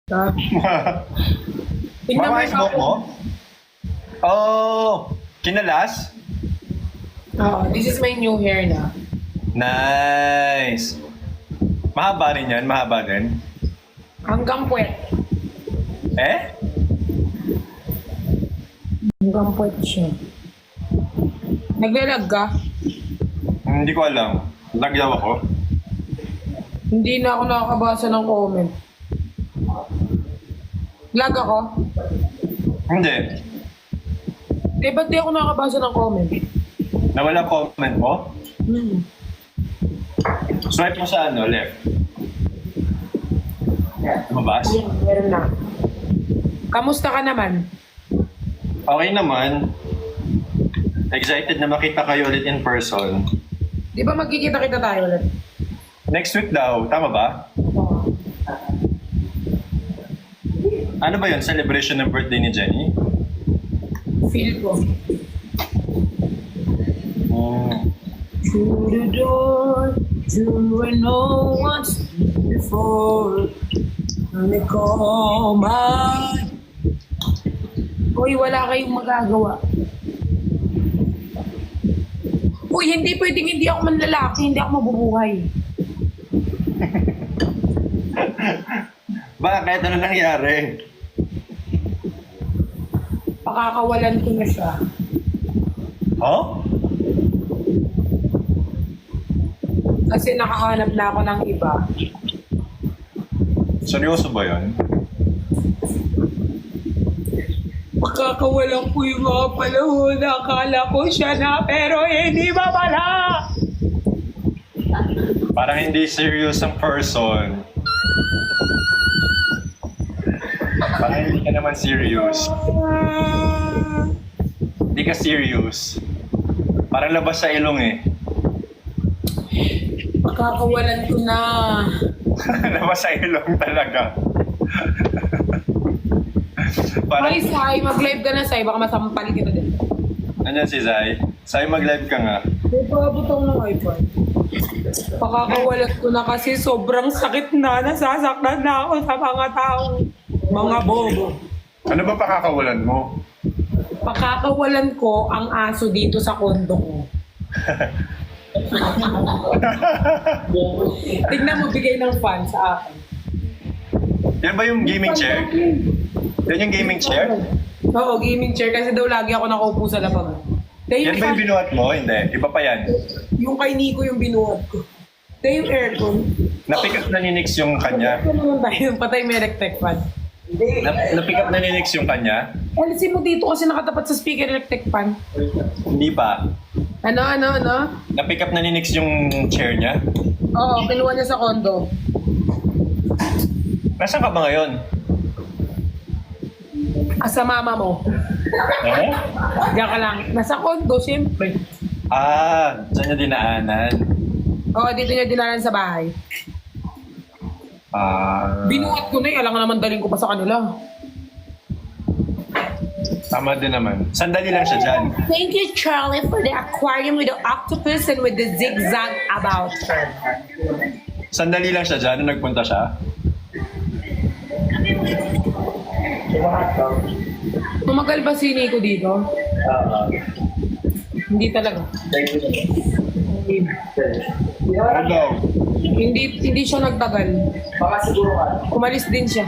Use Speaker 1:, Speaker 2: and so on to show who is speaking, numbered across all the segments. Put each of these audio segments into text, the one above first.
Speaker 1: Ah, tingnan mo
Speaker 2: Mama,
Speaker 1: yung
Speaker 2: smoke mo? Oh, kinalas?
Speaker 1: This is my new hair na.
Speaker 2: Nice. Mahaba rin yan, mahaba din.
Speaker 1: Hanggang puwet.
Speaker 2: Eh?
Speaker 1: Hanggang puwet siya. Naglalag ka?
Speaker 2: Hindi ko alam. Lagyaw ako.
Speaker 1: Hindi na ako nakakabasa ng comment. Lag ako?
Speaker 2: Hindi.
Speaker 1: Eh, ba't di ako nakakabasa ng comment?
Speaker 2: Nawala comment mo?
Speaker 1: Hmm.
Speaker 2: Swipe mo sa ano, left. Lumabas?
Speaker 1: Yan, meron na. Kamusta ka naman?
Speaker 2: Okay naman. Excited na makita kayo ulit in person.
Speaker 1: Di ba magkikita-kita tayo ulit?
Speaker 2: Next week daw, tama ba?
Speaker 1: Oo.
Speaker 2: Ano ba yun? Celebration ng birthday ni Jenny?
Speaker 1: Feel ko.
Speaker 2: Hmm.
Speaker 1: Through the door, through where no one's been before. And they call my... Uy, wala kayong magagawa. Uy, hindi pwedeng hindi ako manlalaki, hindi ako mabubuhay.
Speaker 2: Bakit? Ano nangyari?
Speaker 1: Pakakawalan ko na siya.
Speaker 2: Huh?
Speaker 1: Kasi nakahanap na ako ng iba.
Speaker 2: Seryoso ba yun?
Speaker 1: Pakakawalan ko yung mga panahon na akala ko siya na pero hindi ba pala?
Speaker 2: Parang hindi serious ang person. Parang hindi ka naman serious. Hindi ka serious. Parang labas sa ilong eh.
Speaker 1: Pakakawalan ko na.
Speaker 2: Labas sa ilong talaga. Parang,
Speaker 1: Hi, Sai. Mag-live ka na, Sai. Baka masampal kita din.
Speaker 2: andyan si Zai. Zai, mag-live ka nga.
Speaker 1: May pabutong ng iPhone. Pakakawalan ko na kasi sobrang sakit na. Nasasaktan na ako sa mga taong mga bobo.
Speaker 2: Ano ba pakakawalan mo?
Speaker 1: Pakakawalan ko ang aso dito sa kondo ko. Tignan mo, bigay ng fan sa akin.
Speaker 2: Yan ba yung gaming chair? Yan yung gaming chair?
Speaker 1: Oo, gaming chair. Kasi daw lagi ako nakaupo sa lapangan. Kaya
Speaker 2: Yan ba yung binuhat mo? Hindi. Iba pa yan.
Speaker 1: yung kay Nico yung binuhat ko. Kaya yung aircon.
Speaker 2: Napick up na ni Nix yung kanya.
Speaker 1: Ito naman tayo, patay may electric fan.
Speaker 2: Napick up na ni Nix yung kanya?
Speaker 1: Alisin mo dito kasi nakatapat sa speaker electric fan.
Speaker 2: Hindi pa.
Speaker 1: Ano?
Speaker 2: Napick up na ni Nix yung chair niya?
Speaker 1: Oo, kinuha niya sa kondo.
Speaker 2: Nasaan ka ba ngayon?
Speaker 1: Sa mama mo.
Speaker 2: Eh?
Speaker 1: Diyan ka lang. Nasa kondo, siyempre.
Speaker 2: Ah, saan niya dinaanan?
Speaker 1: Oo, dito niya dinalan sa bahay.
Speaker 2: Ah,
Speaker 1: Binuhat ko na eh. Alam nga naman daling ko pa sa kanila.
Speaker 2: tama din naman. Sandali lang siya dyan.
Speaker 1: Thank you, Charlie, for the aquarium with the octopus and with the zigzag about her.
Speaker 2: Sandali lang siya dyan nung nagpunta siya.
Speaker 1: Tumagal ba si Nico dito? Hindi talaga.
Speaker 2: Hello.
Speaker 1: Hindi siya nagtagal.
Speaker 3: Baka siguro ka.
Speaker 1: Umalis din siya.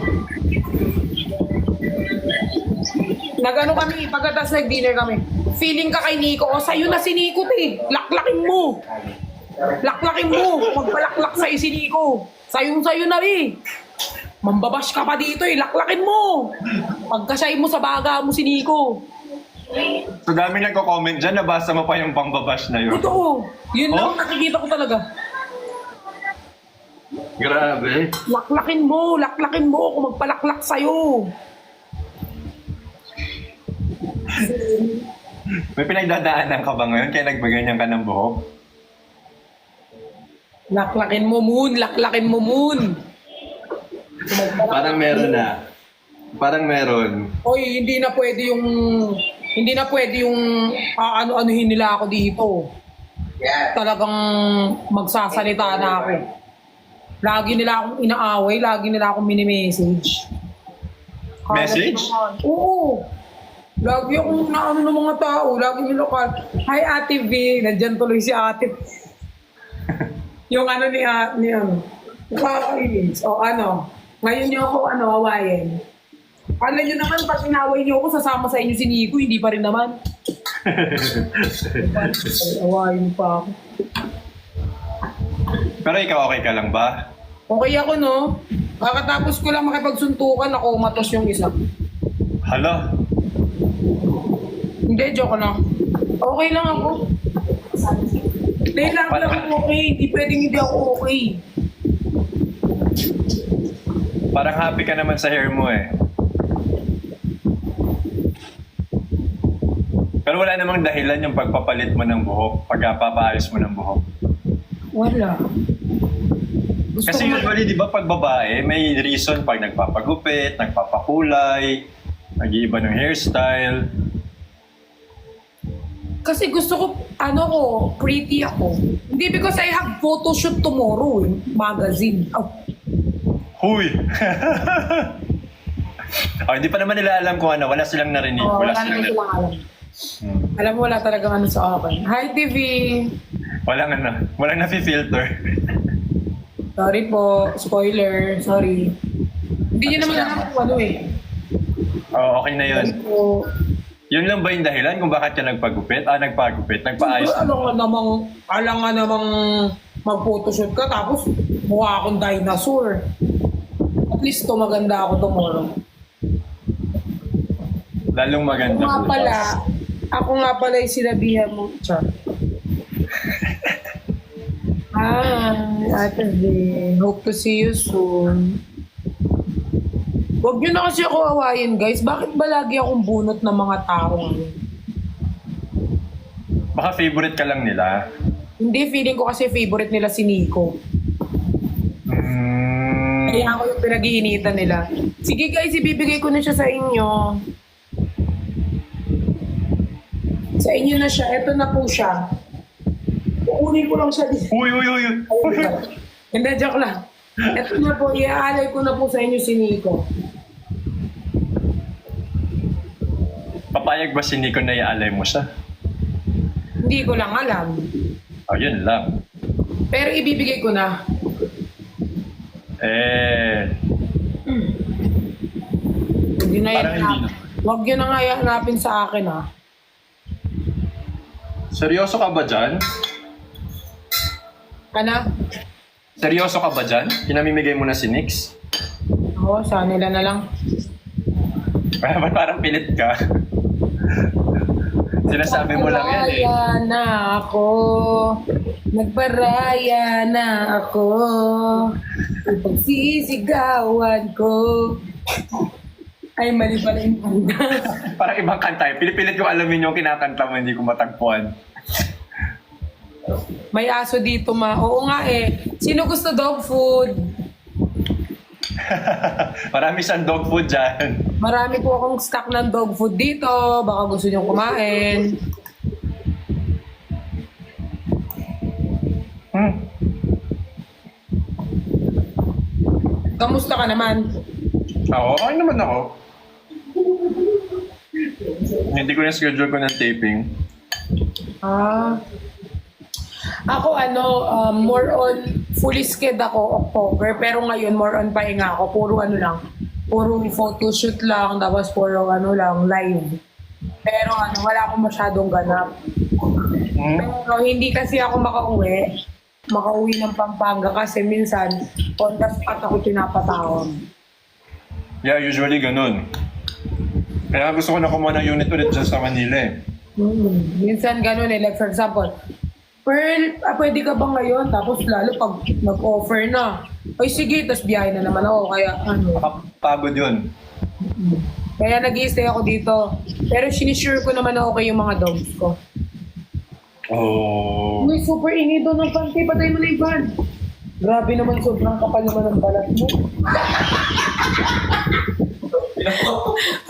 Speaker 1: Nagano kami, pagkatas nag-dinner kami. Feeling ka kay Nico, o sa'yo na si Nico, te. Laklakin mo. Laklakin mo. Magpalaklak sa'yo si Nico. Sa'yo na rin. Mambabash ka pa dito eh. Laklakin mo. Pagkasay mo sa baga mo si Nico.
Speaker 2: So dami nagko-comment dyan, nabasa mo pa yung pangbabash na yun.
Speaker 1: Totoo. Yun lang
Speaker 2: Oh?
Speaker 1: ang nakikita ko talaga.
Speaker 2: Grabe.
Speaker 1: Laklakin mo kung magpalaklak sa'yo.
Speaker 2: May pinagdadaanan ka ba ngayon kaya nagbaganyan ka ng buhok?
Speaker 1: Laklakin mo, Moon.
Speaker 2: Parang meron na. Parang meron.
Speaker 1: Oy, hindi na pwede yung ano-anuhin nila ako dito.
Speaker 3: Yeah.
Speaker 1: Talagang magsasalita na ako. Lagi nila akong inaaway, lagi nila akong mini-message.
Speaker 2: Message?
Speaker 1: Oo. Lagi akong naano ng mga tao. Lagi nila call. Hi, Ate V. Nandyan tuloy si Ate V. Yung ano ni ano. Nakakainis. O ano. Ngayon niyo ako awayin. Kala niyo naman, pag inaway niyo ako, sasama sa inyo si Nico. Hindi pa rin naman. Awayin pa ako.
Speaker 2: Pero ikaw okay ka lang ba?
Speaker 1: Okay ako, no? Kakatapos ko lang makipagsuntukan ako, matos yung isa.
Speaker 2: Hala,
Speaker 1: Hindi, joke lang. Okay lang ako. Hindi lang ako okay. Hindi pwedeng hindi ako okay.
Speaker 2: parang happy ka naman sa hair mo eh. Pero wala namang dahilan yung pagpapalit mo ng buhok, pagpapaayos mo ng buhok.
Speaker 1: Wala. Gusto
Speaker 2: Kasi
Speaker 1: ko
Speaker 2: usually, di ba, pag babae, may reason pag nagpapagupit, nagpapakulay, nag-iiba ng hairstyle.
Speaker 1: Kasi gusto ko, pretty ako. Hindi because I have photo shoot tomorrow in magazine. Oh,
Speaker 2: Huy! Hindi pa naman nila alam kung ano, wala silang narinig.
Speaker 1: wala
Speaker 2: silang
Speaker 1: naman silang alam.
Speaker 2: Hmm.
Speaker 1: Alam mo, wala talagang ano sa akin. Hi, TV!
Speaker 2: Walang nafi-filter.
Speaker 1: Sorry po. Spoiler. Sorry. Hindi nyo naman alam kung ano eh.
Speaker 2: Oo, okay na yun.
Speaker 1: Sorry po.
Speaker 2: Yun lang ba yung dahilan kung bakit ka nagpagupit? Nagpaayos.
Speaker 1: Alam nga namang mag-photoshoot ka tapos mukha akong dinosaur. At least to maganda ako tomorrow.
Speaker 2: Lalong maganda.
Speaker 1: Ako nga pala yung sinabihan mo. Char. Ate V. Hope to see you soon. Huwag nyo na kasi ako awayin, guys. Bakit ba lagi akong bunot ng mga tao ngayon?
Speaker 2: Baka favorite ka lang nila.
Speaker 1: Hindi, feeling ko kasi favorite nila si Nico. Kaya ako yung pinag-iinitan nila. Sige guys, ibibigay ko na siya sa inyo. Sa inyo na siya. Ito na po siya. Kukunin ko lang siya dito.
Speaker 2: Uy!
Speaker 1: Hindi, joke lang. Ito na po, iaalay ko na po sa inyo si Nico.
Speaker 2: Papayag ba si Nico na iaalay mo siya?
Speaker 1: Hindi ko lang alam.
Speaker 2: Yun lang.
Speaker 1: Pero ibibigay ko na. Hindi na yan.
Speaker 2: Parang hindi na.
Speaker 1: Huwag yun na nga hanapin sa akin, ha.
Speaker 2: Seryoso ka ba dyan?
Speaker 1: Kana?
Speaker 2: Seryoso ka ba dyan? Pinamimigay mo na si Nix?
Speaker 1: Oo, sa nila na lang.
Speaker 2: Ba't parang pilit ka? Sinasabi mo lang yan eh.
Speaker 1: Nagbaraya na ako. Nagbaraya na ako. Ipagsisigawan ko. Ay, mali pala yung kanta.
Speaker 2: Parang ibang kanta eh. Pilipilit ko alamin yung kinakanta mo, hindi ko matagpuan.
Speaker 1: May aso dito, ma. Oo nga eh. Sino gusto dog food?
Speaker 2: Marami siyang dog food dyan.
Speaker 1: Marami po akong stock ng dog food dito. Baka gusto niyong kumain. Kamusta ka naman?
Speaker 2: Okay naman ako. Hindi ko na-schedule ko ng taping.
Speaker 1: Ako more on fully sked ako October, pero ngayon more on pahinga ako. Puro puro photoshoot lang, tapos puro live. Pero wala akong masyadong ganap. Pero hindi kasi ako makauwi ng Pampanga kasi minsan on the spot ako pinapatawag.
Speaker 2: Yeah, usually ganun. Kaya gusto ko na kumuha ng unit ulit dyan sa Manila eh.
Speaker 1: Minsan ganun eh. Like for example, Pearl, pwede ka ba ngayon? Tapos lalo pag nag-offer na, ay sige, tapos biyahe na naman ako. Kaya
Speaker 2: Pagod yun.
Speaker 1: Kaya nag-i-stay ako dito. Pero sinisure ko naman na okay yung mga dogs ko.
Speaker 2: Oh.
Speaker 1: Uy, super ingay doon ng panty. Patay mo na yung fan. Grabe naman, sobrang kapal naman ng balat mo.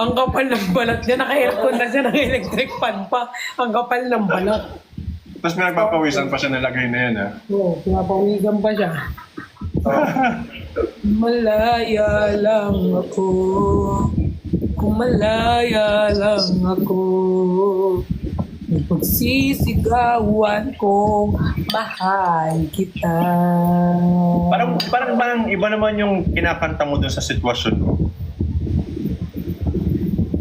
Speaker 1: Ang kapal ng balat niya. Naka-aircon na siya, naka-electric fan pa. Ang kapal ng balat.
Speaker 2: Tapos may nagpapawisan pa siya na lagay na yan ah.
Speaker 1: Oo, pinapawisan pa siya. Malaya lang ako. Kung malaya lang ako. Pagsisigawan ko, mahal kita.
Speaker 2: Parang iba naman yung kinakanta mo dun sa sitwasyon mo.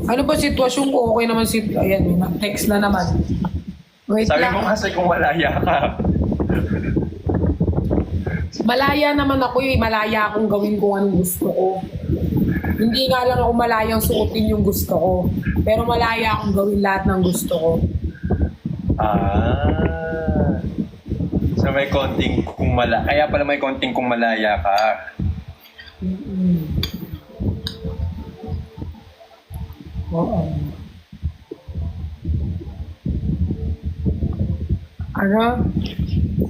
Speaker 1: Ano ba sitwasyon ko? Okay naman si... Ayan, text na naman. Wait
Speaker 2: Sabi
Speaker 1: lang.
Speaker 2: mo kasi kung malaya ka.
Speaker 1: Malaya naman ako eh. Malaya akong gawin kung anong gusto ko. Hindi nga lang ako malayang suotin yung gusto ko. Pero malaya akong gawin lahat ng gusto ko.
Speaker 2: Ah. So may konting kaya pala may konting kung malaya ka.
Speaker 1: Oo. Ano?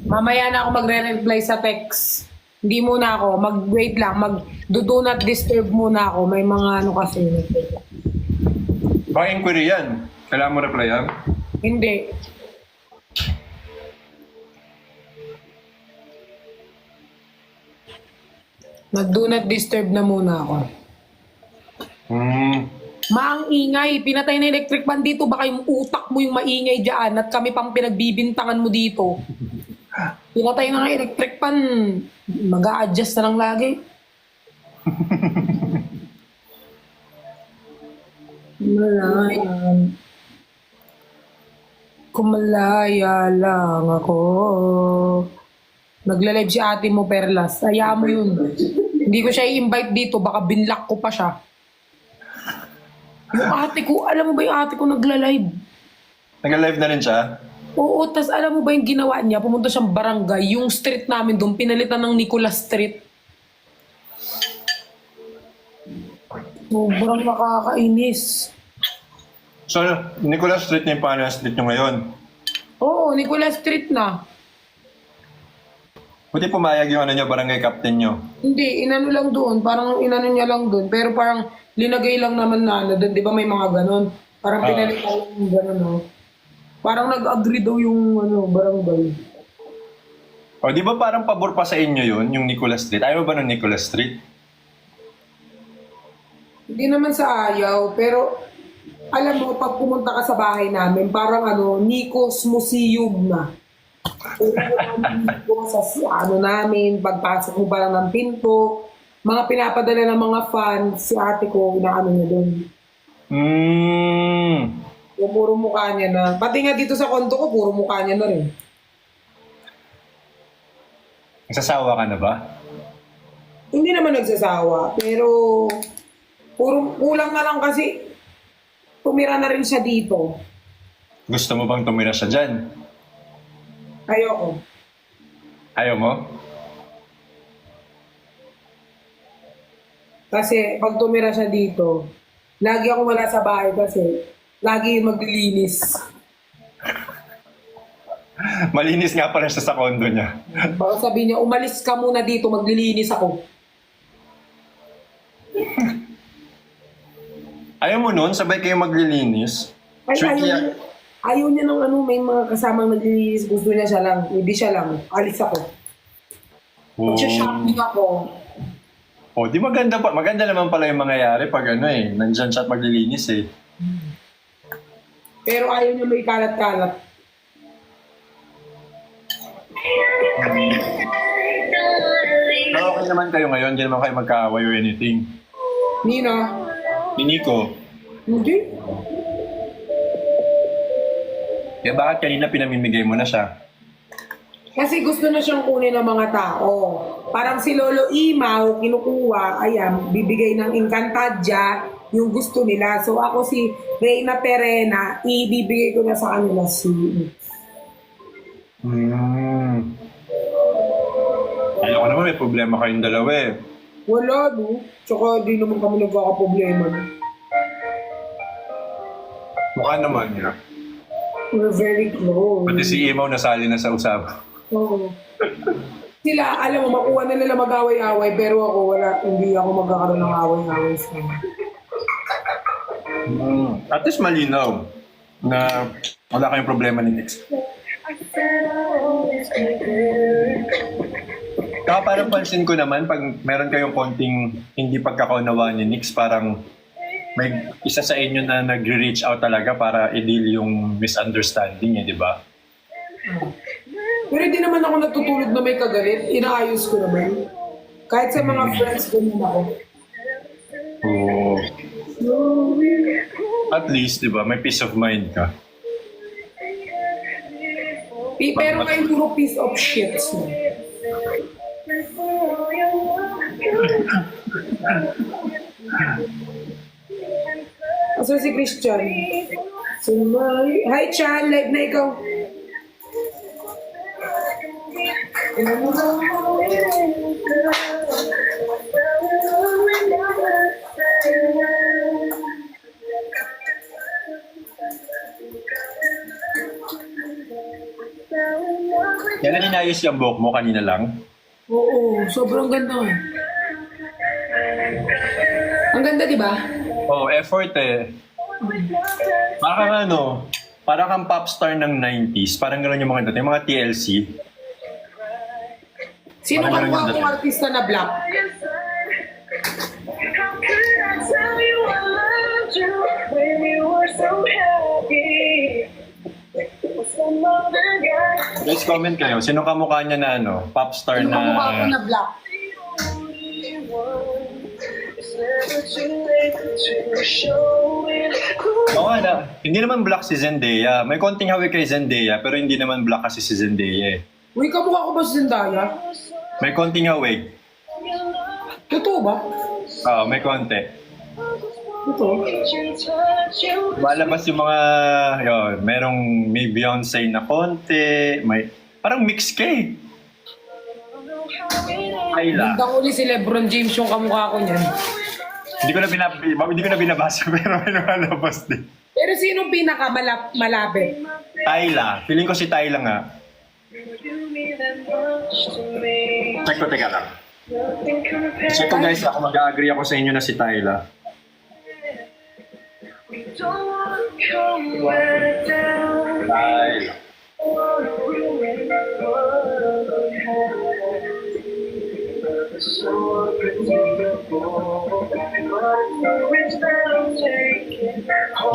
Speaker 1: Mamaya na ako magre-reply sa text. Hindi muna ako. Mag-wait lang. Mag-do not disturb muna ako. May mga ano kasi.
Speaker 2: Baka inquiry yan. Kailangan mo replyan?
Speaker 1: Hindi. Mag-do not disturb na muna ako. Maang ingay, pinatay na electric fan dito, baka yung utak mo yung maingay dyan at kami pang pinagbibintangan mo dito. Pinatay na nga electric fan, mag-a-adjust na lang lagi. Malaya. Kung malaya lang ako. Nagla-live si ate mo, Perlas. Hayaan mo yun. Hindi ko siya i-invite dito, baka binlock ko pa siya. Yung ate ko, alam mo ba yung ate ko nagla-live?
Speaker 2: Nag-live na rin siya?
Speaker 1: Oo, tas alam mo ba yung ginawa niya? Pumunta siyang barangay, yung street namin doon, pinalitan ng Nicolas Street. Sobrang nakakainis.
Speaker 2: So, Nicolas Street na yung pangalan ng street nyo ngayon.
Speaker 1: Oo, Nicolas Street na.
Speaker 2: Buti pumayag yung ano nyo, barangay captain nyo.
Speaker 1: Hindi, inano lang doon. Parang inano niya lang doon. Pero parang linagay lang naman na ano doon. Di ba may mga ganon? Parang pinalitan lang yung ganon, no? Parang nag-agree daw yung ano, barangay.
Speaker 2: O, di ba parang pabor pa sa inyo yun, yung Nicolas Street? Ayaw ba ng Nicolas Street?
Speaker 1: Hindi naman sa ayaw, pero alam mo, pag pumunta ka sa bahay namin, parang ano, Nico's Museum na. Nico sa ano namin, pagpasok mo pa lang ng pinto, mga pinapadala ng mga fans, si ate ko, inaano niya doon. Yung puro mukha niya na. Pati nga dito sa kondo ko, puro mukha niya na rin.
Speaker 2: Nagsasawa ka na ba?
Speaker 1: Hindi naman nagsasawa, pero puro kulang na lang kasi tumira na rin siya dito.
Speaker 2: Gusto mo bang tumira siya dyan?
Speaker 1: Ayoko.
Speaker 2: Ayaw mo?
Speaker 1: Kasi pag tumira siya dito, lagi ako wala sa bahay kasi lagi maglilinis.
Speaker 2: Malinis nga pala siya sa kondo niya.
Speaker 1: Baka sabihin niya, umalis ka muna dito, maglilinis ako.
Speaker 2: Ayaw mo nun? Sabay kayo maglilinis?
Speaker 1: Ay,
Speaker 2: Sweet
Speaker 1: ayaw,
Speaker 2: yan.
Speaker 1: ayaw niya ng ano, may mga kasamang naglilinis. Gusto niya siya lang. Hindi siya lang. Alis ako. Magsha-shopping ako.
Speaker 2: Oh, di maganda pa. Maganda naman pala yung mangyayari pag ano eh. Nandyan siya at maglilinis eh.
Speaker 1: Pero ayaw niya may kalat-kalat.
Speaker 2: Pero okay naman kayo ngayon. Hindi naman kayo magkaaway or anything.
Speaker 1: Nina?
Speaker 2: Ni Nico.
Speaker 1: Hindi.
Speaker 2: Kaya bakit kanina pinamimigay mo na siya?
Speaker 1: Kasi gusto na siyang kunin ng mga tao. Parang si Lolo Imaw, kinukuha, ayan, bibigay ng Encantadja, yung gusto nila. So ako si Reyna Perena, ibibigay ko na sa kanila si...
Speaker 2: Alam ko naman may problema kayong dalawa eh.
Speaker 1: Wala, no? Tsaka di naman kami nagkakaproblema. No?
Speaker 2: Mukha naman niya.
Speaker 1: We're very close.
Speaker 2: Pati si Imaw nasali na sa usapan.
Speaker 1: Oo. Sila, alam mo, makuha na nila mag-away-away, pero ako wala, hindi ako magkakaroon ng away-away sa kanila.
Speaker 2: At least malinaw na wala kayong problema ni Nix. Kaya parang pansin ko naman, pag meron kayong konting hindi pagkakaunawaan ni Nix, parang may isa sa inyo na nagre-reach out talaga para i-deal yung misunderstanding di ba?
Speaker 1: Pero hindi naman ako natutulog na may kagalit. Inaayos ko naman. Kahit sa mga friends ko naman ako.
Speaker 2: Oo. At least, di ba, may peace of mind ka.
Speaker 1: Pero ngayon puro piece of shit. Asa si Christian? Hi Chan, live na ikaw.
Speaker 2: Kailan inayos yung buhok mo kanina lang?
Speaker 1: Oo, sobrang ganda nga. Ang ganda, di ba?
Speaker 2: Oh, effort Parang parang kang popstar ng 90s. Parang gano'n yung mga dati. Yung mga TLC.
Speaker 1: Sino
Speaker 2: Parang
Speaker 1: ka
Speaker 2: ganun yung
Speaker 1: akong artista na black?
Speaker 2: Guys, comment kayo. Sino kamukha niya na popstar
Speaker 1: Sino ka mukha ako
Speaker 2: na...
Speaker 1: na black?
Speaker 2: Oo nga na. Hindi naman black si Zendaya. May konting hawig kay Zendaya, pero hindi naman black kasi si Zendaya
Speaker 1: Uy, kamukha ko ba si Zendaya?
Speaker 2: May konting hawig.
Speaker 1: Totoo ba?
Speaker 2: Oo, may konti.
Speaker 1: Totoo?
Speaker 2: Malabas yung mga, may Beyonce na konti, may, parang mix ka Ayla.
Speaker 1: Ganda ko ni si Lebron James yung kamukha ko niyan.
Speaker 2: Hindi ko na binabasa, pero may lumalabas din.
Speaker 1: Pero sino pinaka-malapit?
Speaker 2: Tyla. Feeling ko si Tyla nga. Check ko, teka lang. Check ko guys, ako mag-agree ako sa inyo na si Tyla. Tyla.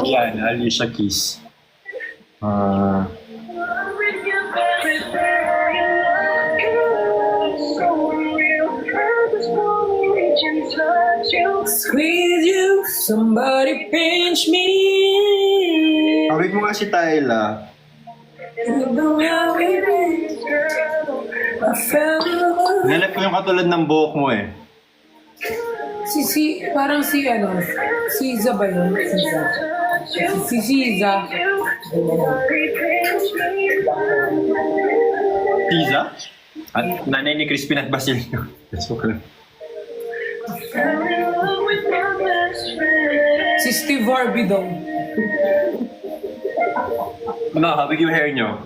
Speaker 2: Yan, Alicia Keys.
Speaker 1: Squeeze you, somebody pinch me.
Speaker 2: Tawag mo nga si Tyla.
Speaker 1: You know how it is, girl. I fell in love.
Speaker 2: Nalap ko yung katulad ng buhok mo
Speaker 1: Parang Siza ba yun? Si Siza.
Speaker 2: Tiza? At nanay ni Crispin at Basilio. That's okay.
Speaker 1: Si Steve Harvey daw.
Speaker 2: Habig yung hair nyo.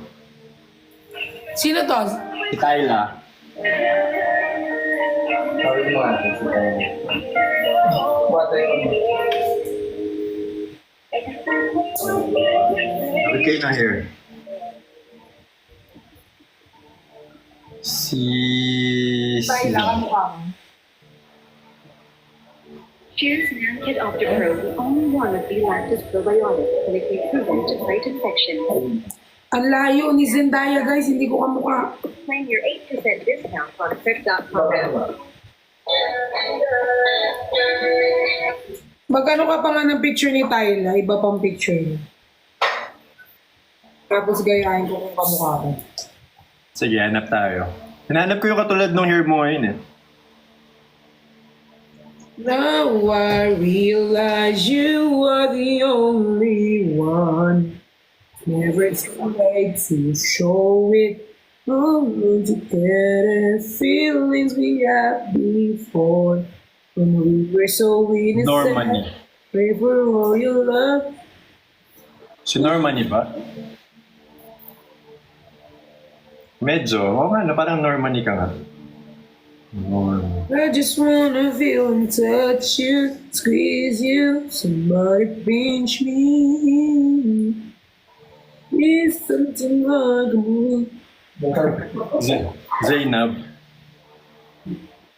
Speaker 1: Sino to?
Speaker 2: Si Tyla.
Speaker 3: Sabi mo natin si Tyla.
Speaker 2: Habig kayo ng hair.
Speaker 1: Kamukha mo.
Speaker 4: Choose Nankid Optic Pro, the only one of the lactose probiotics clinically proven to fight infection.
Speaker 1: Ang layo ni Zendaya, guys. Hindi ko kamukha.
Speaker 4: Claim your 8% discount on Trip.com.
Speaker 1: Magkano ka pa nga ng picture ni Tyla? Iba pang picture niya. Tapos gayahin ko kung kamukha ko.
Speaker 2: Sige, hanap tayo. Hinanap ko yung katulad ng hair mo ngayon
Speaker 1: Now I realize you are the only one. Never too late to show it. Together, feelings we had before. When we were so innocent.
Speaker 2: Normani.
Speaker 1: Pray for all your love.
Speaker 2: Si Normani ba? Medyo. Parang Normani ka nga.
Speaker 1: I just wanna feel and touch you, squeeze you, somebody pinch me. It's something like me.
Speaker 2: Zainab.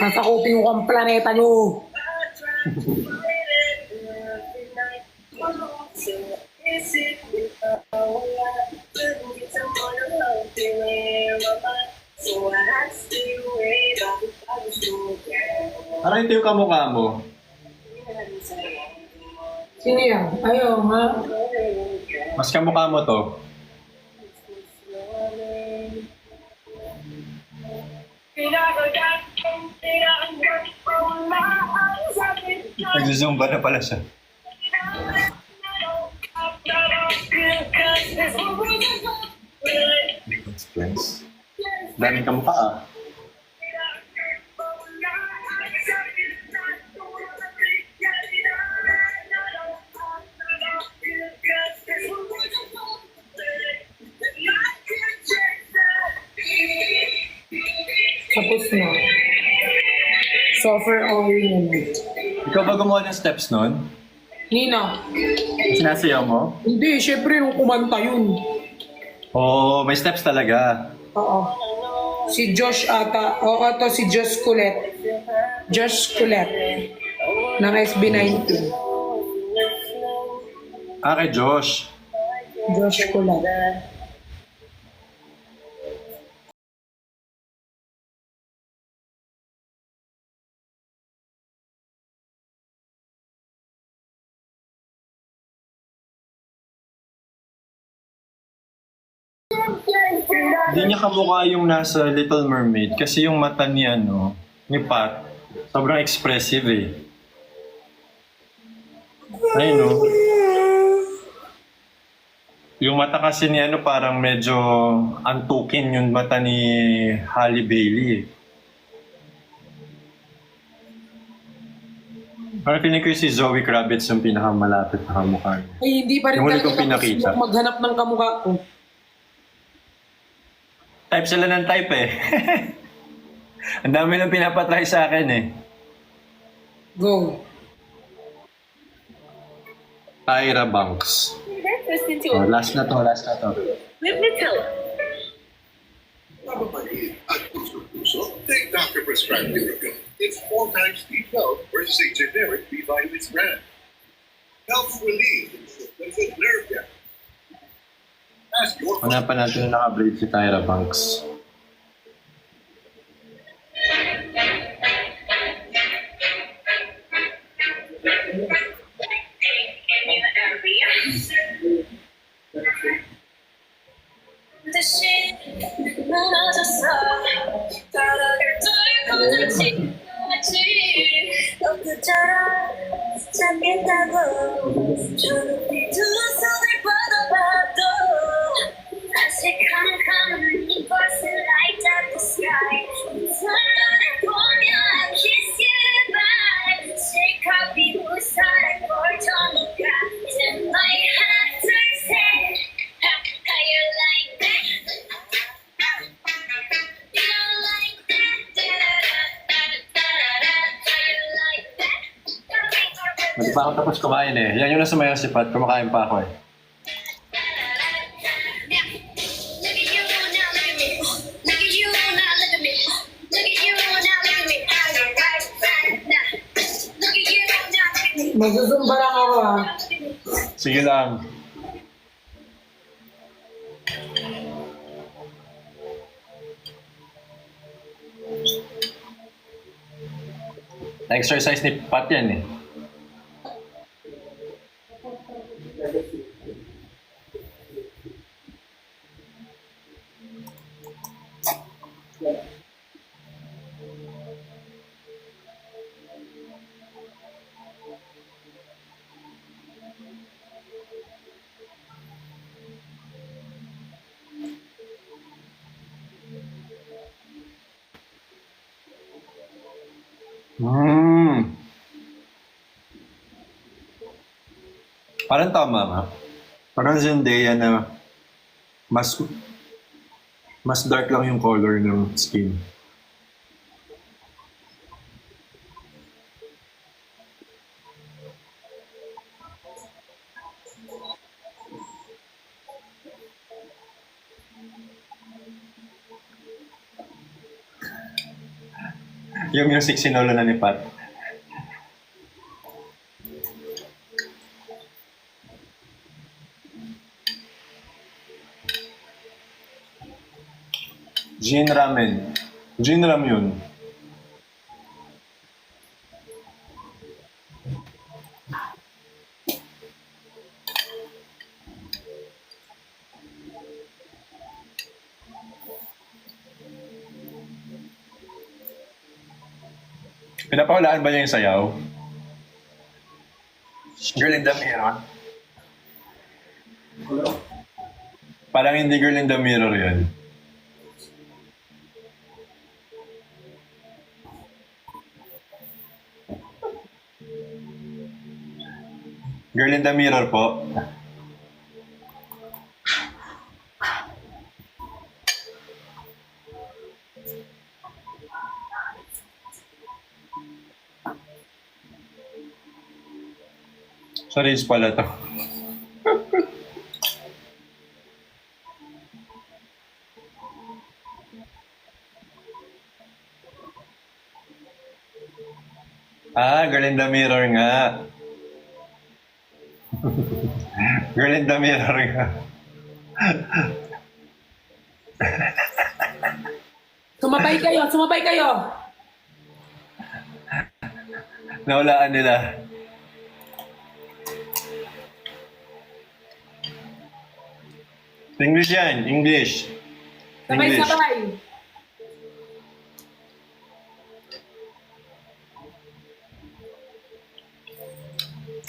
Speaker 1: Nasa koping ko ang planeta nyo.
Speaker 2: Parang ito yung kamukha mo.
Speaker 1: Sino yan? Ayaw, ha?
Speaker 2: Mas kamukha mo to. Nag-zumba na pala siya. Friends. Daming kamukha ah.
Speaker 1: Tapos na. Suffer all naman.
Speaker 2: Ikaw ba gumawa ng steps nun?
Speaker 1: Nina,
Speaker 2: Sinasayaw mo?
Speaker 1: hindi, syempre nung kumanta yun.
Speaker 2: Oo, may steps talaga.
Speaker 1: Oo. Si Josh ata, o ito si Josh Colette. Josh Colette. Ng SB19.
Speaker 2: Ah, kay Josh.
Speaker 1: Josh Colette.
Speaker 2: Hindi niya kamukha yung nasa Little Mermaid kasi yung mata ni ano, ni Pat, sobrang expressive eh. Ayun no. Yung mata kasi ni ano parang medyo antukin yung mata ni Halle Bailey eh. Parang feeling ko yung si Zoe Kravitz yung pinakamalapit na kamukha niya.
Speaker 1: Ay, hindi pa rin
Speaker 2: Yung huli
Speaker 1: talaga
Speaker 2: kong pinakita.
Speaker 1: ako maghanap ng kamukha ko.
Speaker 2: Type sila ng type eh. Ang dami nang pinapatry sa akin eh.
Speaker 1: Go.
Speaker 2: Tyra Banks.
Speaker 4: Breakfast into
Speaker 2: Oh,
Speaker 4: a
Speaker 2: last na to.
Speaker 4: with Nutella.
Speaker 5: Take doctor prescribed Lyrica. It's 4 times B12 versus a generic B vitamins brand. Helps relieve symptoms of Lyrica. Ask your
Speaker 2: Hanapan natin na naka-braid si Tyra Banks. Hindi pa ako tapos kumain eh. Yan yung nasa mayo si Pat. Kumakain pa ako eh.
Speaker 1: Magzuzumba lang ako ha.
Speaker 2: Sige lang. Na-exercise ni Pat yan eh. Parang tama nga. Parang Zendaya na mas dark lang yung color ng skin. Yung music sinolo na ni Pat. Jin Ramen. Jin Ram yun. Pinapahulaan ba niya yung sayaw? Girl in the Mirror? Parang hindi Girl in the Mirror yun. Girl in the Mirror po. Sa Reels pala to. Girl in the Mirror nga. Girl in the Mirror nga.
Speaker 1: Sumabay kayo, sumabay kayo.
Speaker 2: Nahulaan nila. English yan, English. English.
Speaker 1: Sabay-sabay.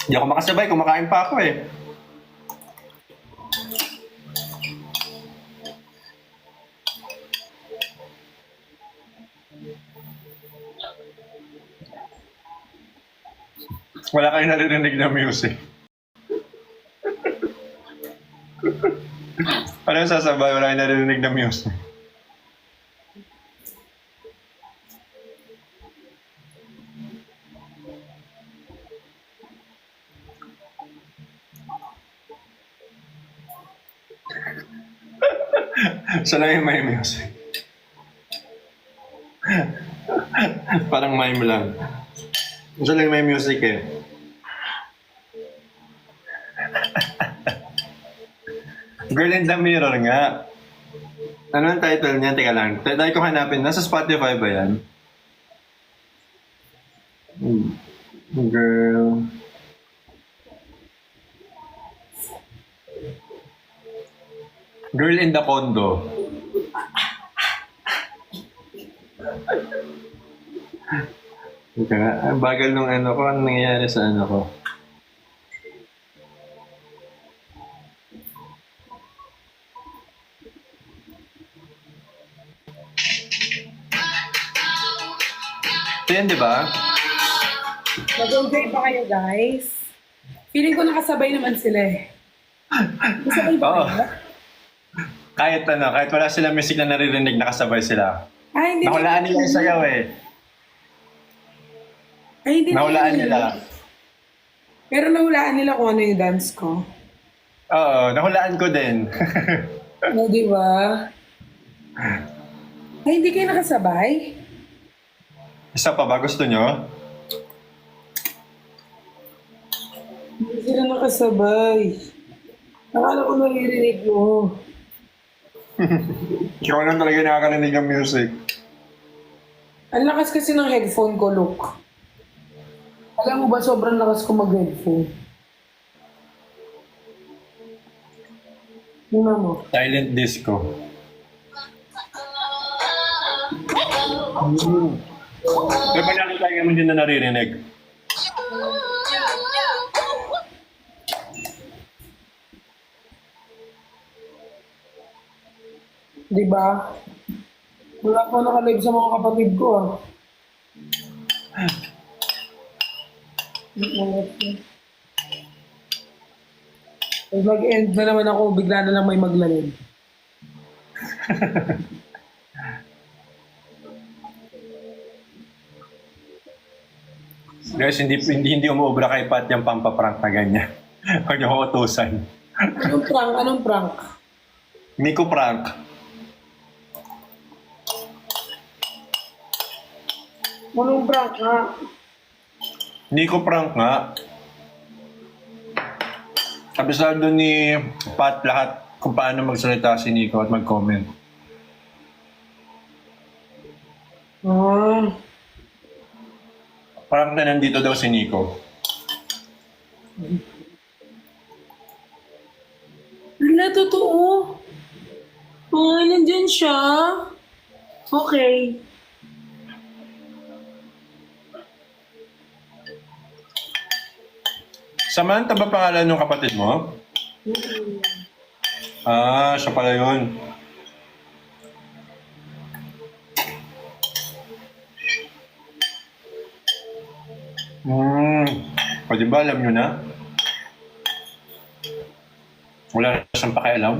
Speaker 2: Hindi ako makasabay, kumakain pa ako eh. Wala kayong naririnig na music. Ano sasabay? Wala kayong naririnig na music. Siya lang yung may music. Parang mime lang. Siya lang yung may music eh. Girl in the Mirror nga. Ano ang title niya? Teka lang. Dahil ko hanapin. Nasa Spotify ba yan? Girl. Girl in the Condo. Teka nga. Ang bagal nung ano ko. Anong nangyayari sa ano ko? Ito yan, di ba?
Speaker 1: Mag-enjoy pa kayo, guys. Feeling ko nakasabay naman sila eh. Nakasabay ba
Speaker 2: Oo.
Speaker 1: kayo?
Speaker 2: Kahit ano, kahit wala silang music na naririnig, nakasabay sila.
Speaker 1: Ay, hindi.
Speaker 2: Nahulaan nila yung sayaw eh.
Speaker 1: Ay, hindi.
Speaker 2: Nahulaan nila.
Speaker 1: Pero nahulaan nila kung ano yung dance ko.
Speaker 2: Oo, nahulaan ko din.
Speaker 1: No, di ba? Ay, hindi kayo nakasabay?
Speaker 2: Isa pa ba? Gusto nyo?
Speaker 1: Hindi sila nakasabay. Nakala ko naririnig mo.
Speaker 2: Ikaw lang talaga nakakarinig ng music.
Speaker 1: Ang lakas kasi ng headphone ko, look. Alam mo ba, sobrang lakas ko mag-headphone. Tingnan mo.
Speaker 2: Silent disco. Pero pag nakita ka mo din na naririnig.
Speaker 1: Di ba? Wala ko naka-live sa mga kapatid ko, ah. Pag mag-end na naman ako, bigla na lang may maglalim.
Speaker 2: Guys, hindi umuobra kay Pat yung pampaprank na ganyan. Huwag niyo ko utusan.
Speaker 1: Anong prank? Anong prank?
Speaker 2: Miko prank.
Speaker 1: Anong prank nga?
Speaker 2: Nico prank nga. Kabisado ni Pat lahat kung paano magsalita si Nico at mag-comment.
Speaker 1: Ah,
Speaker 2: Prank na nandito daw si Nico.
Speaker 1: wala, totoo. Ah, nandyan siya. Okay.
Speaker 2: Samantha ba pangalan ng kapatid mo? Ah, siya pala yun. O di ba alam nyo na? Wala na siyang pakialam.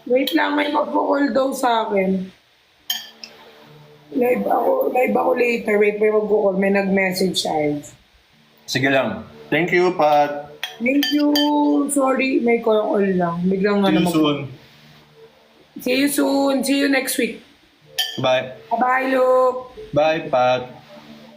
Speaker 1: Wait lang, may magpo-call daw sa akin. Live ako later. Wait, may magpo-call. May nag-message siya.
Speaker 2: Sige lang. Thank you, Pat.
Speaker 1: Thank you. Sorry, may call lang. Biglang
Speaker 2: See you
Speaker 1: ano
Speaker 2: soon.
Speaker 1: See you soon. See you next week.
Speaker 2: Bye.
Speaker 1: Bye, Luke.
Speaker 2: Bye, Pat.